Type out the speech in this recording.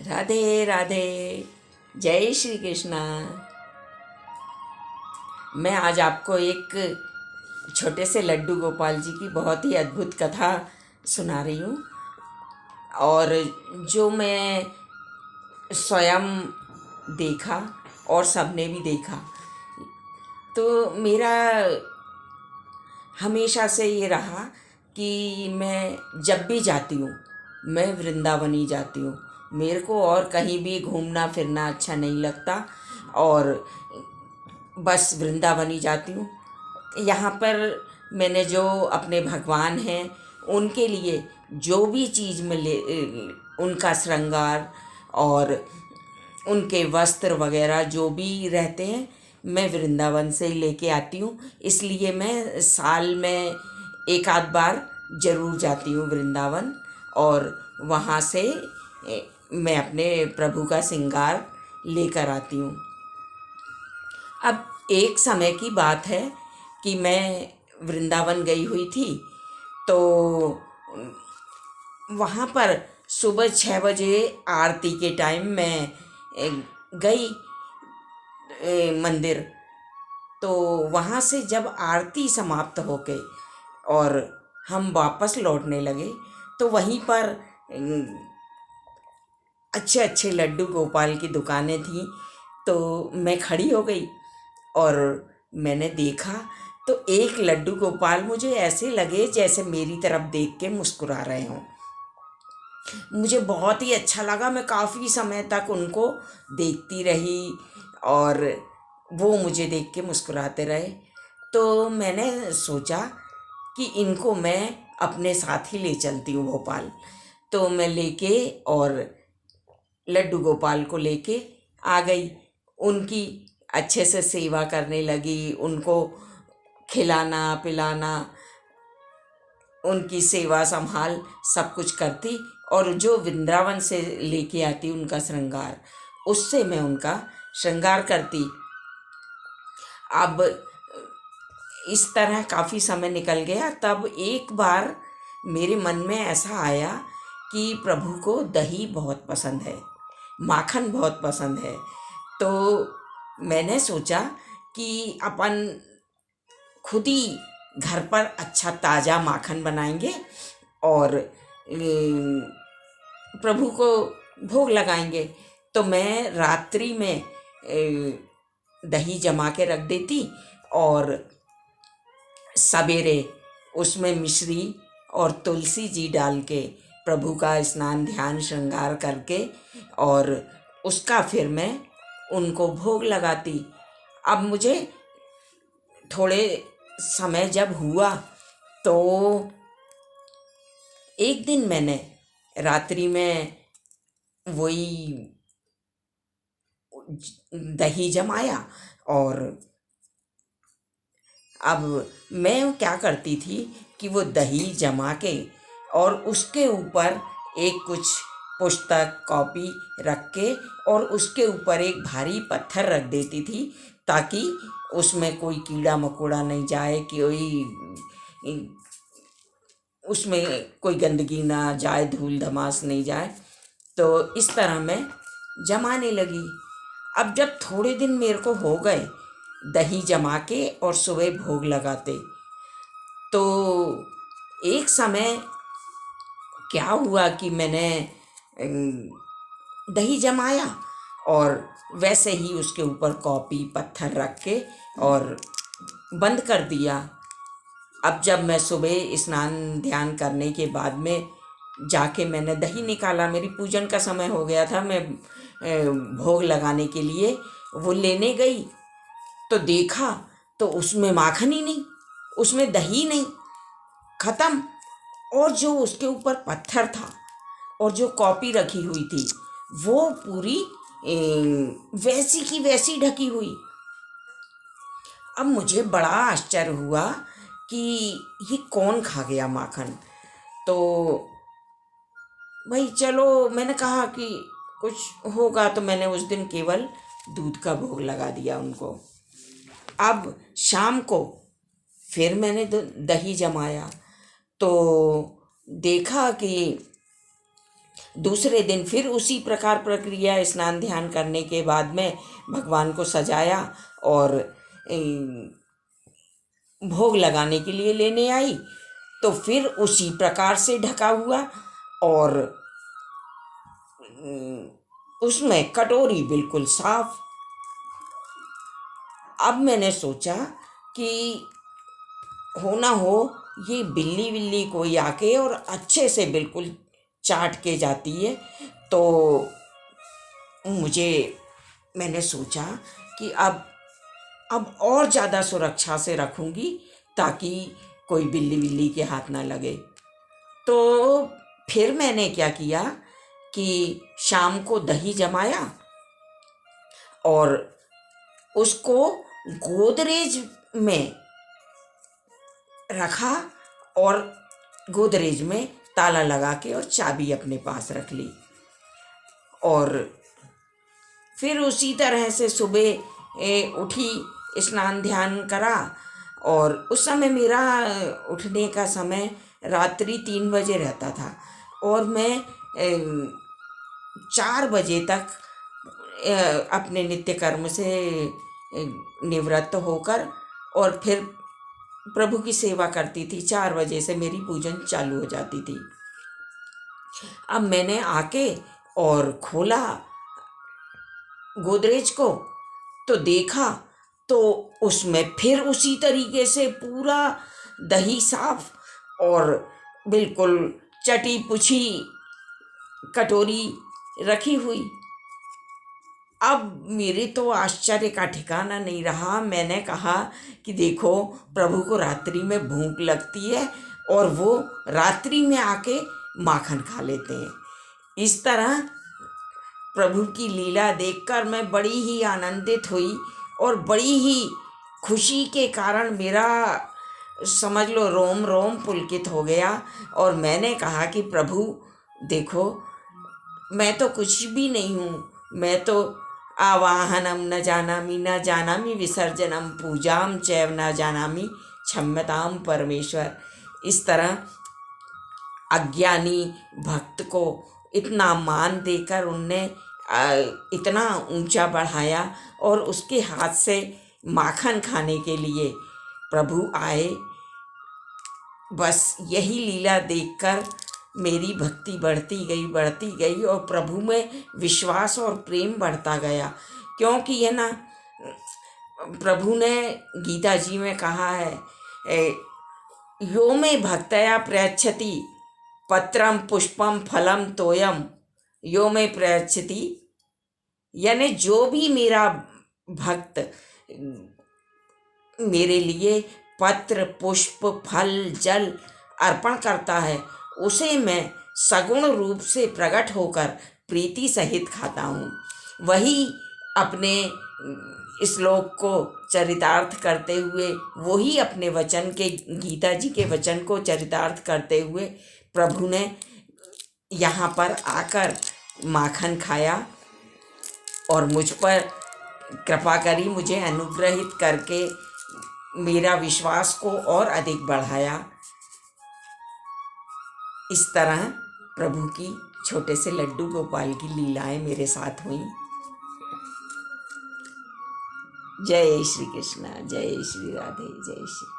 राधे राधे। जय श्री कृष्णा। मैं आज आपको एक छोटे से लड्डू गोपाल जी की बहुत ही अद्भुत कथा सुना रही हूँ, और जो मैं स्वयं देखा और सबने भी देखा। तो मेरा हमेशा से ये रहा कि मैं जब भी जाती हूँ, मैं वृंदावन ही जाती हूँ। मेरे को और कहीं भी घूमना फिरना अच्छा नहीं लगता, और बस वृंदावन ही जाती हूँ। यहाँ पर मैंने जो अपने भगवान हैं उनके लिए जो भी चीज़ मिले, उनका श्रृंगार और उनके वस्त्र वगैरह जो भी रहते हैं, मैं वृंदावन से ही लेके आती हूँ। इसलिए मैं साल में एक आध बार ज़रूर जाती हूँ वृंदावन, और वहाँ से मैं अपने प्रभु का श्रृंगार लेकर आती हूँ। अब एक समय की बात है कि मैं वृंदावन गई हुई थी, तो वहाँ पर सुबह 6 बजे आरती के टाइम मैं गई मंदिर। तो वहाँ से जब आरती समाप्त हो गई और हम वापस लौटने लगे, तो वहीं पर अच्छे अच्छे लड्डू गोपाल की दुकानें थीं। तो मैं खड़ी हो गई और मैंने देखा, तो एक लड्डू गोपाल मुझे ऐसे लगे जैसे मेरी तरफ देख के मुस्कुरा रहे हों। मुझे बहुत ही अच्छा लगा। मैं काफ़ी समय तक उनको देखती रही और वो मुझे देख के मुस्कुराते रहे। तो मैंने सोचा कि इनको मैं अपने साथ ही ले चलती हूँ भोपाल। तो मैं लेके और लड्डू गोपाल को लेके आ गई। उनकी अच्छे से सेवा करने लगी, उनको खिलाना पिलाना, उनकी सेवा संभाल सब कुछ करती, और जो वृंदावन से लेके आती उनका श्रृंगार, उससे मैं उनका श्रृंगार करती। अब इस तरह काफ़ी समय निकल गया। तब एक बार मेरे मन में ऐसा आया कि प्रभु को दही बहुत पसंद है, माखन बहुत पसंद है। तो मैंने सोचा कि अपन खुद ही घर पर अच्छा ताज़ा माखन बनाएंगे और प्रभु को भोग लगाएंगे। तो मैं रात्रि में दही जमा के रख देती, और सवेरे उसमें मिश्री और तुलसी जी डाल के प्रभु का स्नान ध्यान श्रृंगार करके, और उसका फिर मैं उनको भोग लगाती। अब मुझे थोड़े समय जब हुआ, तो एक दिन मैंने रात्रि में वही दही जमाया, और अब मैं क्या करती थी कि वो दही जमा के और उसके ऊपर एक कुछ पुस्तक कॉपी रख के और उसके ऊपर एक भारी पत्थर रख देती थी, ताकि उसमें कोई कीड़ा मकोड़ा नहीं जाए, उसमें कोई गंदगी ना जाए, धूल धमास नहीं जाए। तो इस तरह मैं जमाने लगी। अब जब थोड़े दिन मेरे को हो गए दही जमा के और सुबह भोग लगाते, तो एक समय क्या हुआ कि मैंने दही जमाया और वैसे ही उसके ऊपर कॉपी पत्थर रख के और बंद कर दिया। अब जब मैं सुबह स्नान ध्यान करने के बाद में जाके मैंने दही निकाला, मेरी पूजन का समय हो गया था, मैं भोग लगाने के लिए वो लेने गई, तो देखा तो उसमें माखन ही नहीं, उसमें दही नहीं, ख़त्म। और जो उसके ऊपर पत्थर था और जो कॉपी रखी हुई थी, वो पूरी वैसी की वैसी ढकी हुई। अब मुझे बड़ा आश्चर्य हुआ कि ये कौन खा गया माखन। तो भाई चलो, मैंने कहा कि कुछ होगा, तो मैंने उस दिन केवल दूध का भोग लगा दिया उनको। अब शाम को फिर मैंने दही जमाया, तो देखा कि दूसरे दिन फिर उसी प्रकार प्रक्रिया, स्नान ध्यान करने के बाद में भगवान को सजाया और भोग लगाने के लिए लेने आई, तो फिर उसी प्रकार से ढका हुआ और उसमें कटोरी बिल्कुल साफ। अब मैंने सोचा कि हो ना हो ये बिल्ली विल्ली कोई आके और अच्छे से बिल्कुल चाट के जाती है, तो मैंने सोचा कि अब और ज़्यादा सुरक्षा से रखूँगी ताकि कोई बिल्ली विल्ली के हाथ ना लगे। तो फिर मैंने क्या किया कि शाम को दही जमाया और उसको गोदरेज में रखा और गोदरेज में ताला लगा के और चाबी अपने पास रख ली। और फिर उसी तरह से सुबह उठी, स्नान ध्यान करा और उस समय मेरा उठने का समय रात्रि 3 बजे रहता था और मैं 4 बजे तक अपने नित्य कर्म से निवृत्त होकर और फिर प्रभु की सेवा करती थी। 4 बजे से मेरी पूजन चालू हो जाती थी। अब मैंने आके और खोला गोदरेज को, तो देखा तो उसमें फिर उसी तरीके से पूरा दही साफ और बिल्कुल चटी पुछी कटोरी रखी हुई। अब मेरे तो आश्चर्य का ठिकाना नहीं रहा। मैंने कहा कि देखो, प्रभु को रात्रि में भूख लगती है और वो रात्रि में आके माखन खा लेते हैं। इस तरह प्रभु की लीला देखकर मैं बड़ी ही आनंदित हुई और बड़ी ही खुशी के कारण मेरा समझ लो रोम रोम पुलकित हो गया। और मैंने कहा कि प्रभु देखो, मैं तो कुछ भी नहीं हूँ, मैं तो आवाहनम न जानामि विसर्जनम पूजाम चैव न जानामि क्षम्यताम परमेश्वर। इस तरह अज्ञानी भक्त को इतना मान देकर उनने इतना ऊंचा बढ़ाया और उसके हाथ से माखन खाने के लिए प्रभु आए। बस यही लीला देखकर मेरी भक्ति बढ़ती गई और प्रभु में विश्वास और प्रेम बढ़ता गया। क्योंकि ये ना, प्रभु ने गीता जी में कहा है, यो मे भक्तया प्रयच्छति पत्रम पुष्पम फलम तोयम यो मे प्रयच्छति। यानी जो भी मेरा भक्त मेरे लिए पत्र पुष्प फल जल अर्पण करता है, उसे मैं सगुण रूप से प्रकट होकर प्रीति सहित खाता हूँ। वही अपने श्लोक को चरितार्थ करते हुए, वही अपने वचन के, गीता जी के वचन को चरितार्थ करते हुए प्रभु ने यहाँ पर आकर माखन खाया और मुझ पर कृपा करी, मुझे अनुग्रहित करके मेरा विश्वास को और अधिक बढ़ाया। इस तरह प्रभु की छोटे से लड्डू गोपाल की लीलाएं मेरे साथ हुई। जय श्री कृष्ण, जय श्री राधे, जय श्री।